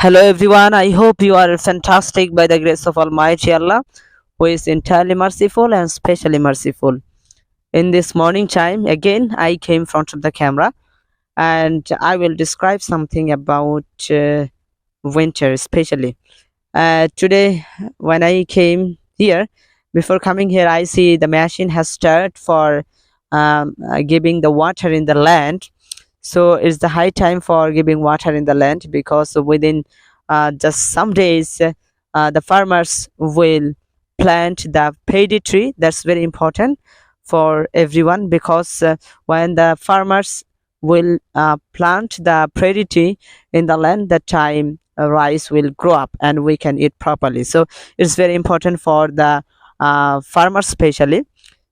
Hello everyone, I hope you are fantastic by the grace of Almighty Allah, who is entirely merciful and specially merciful. In this morning time, again, I came in front of the camera and I will describe something about winter, especially. Today, when I came here, before coming here, I see the machine has started for giving the water in the land. So it's the high time for giving water in the land, because within just some days the farmers will plant the paddy tree. That's very important for everyone, because when the farmers will plant the paddy tree in the land, that time rice will grow up and we can eat properly. So it's very important for the farmers especially.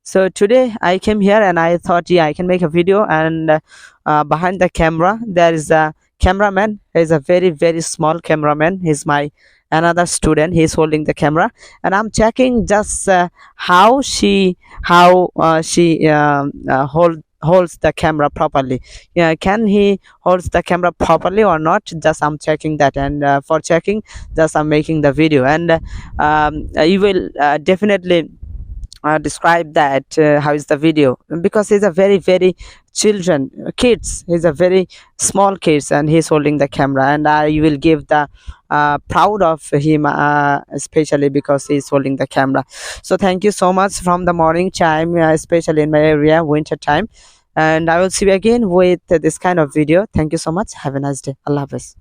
So today I came here and I thought, yeah, I can make a video. And behind the camera there is a cameraman. He's a very small cameraman. He's my another student. He's holding the camera and I'm checking just how she holds the camera properly. Yeah, can he holds the camera properly or not? Just I'm checking that, and for checking, just I'm making the video. And you will definitely describe that how is the video, because he's a very children kids. He's a very small kids and he's holding the camera, and you will give the proud of him, especially because he's holding the camera. So thank you so much from the morning time, especially in my area winter time. And I will see you again with this kind of video. Thank you so much. Have a nice day. Allah Hafiz.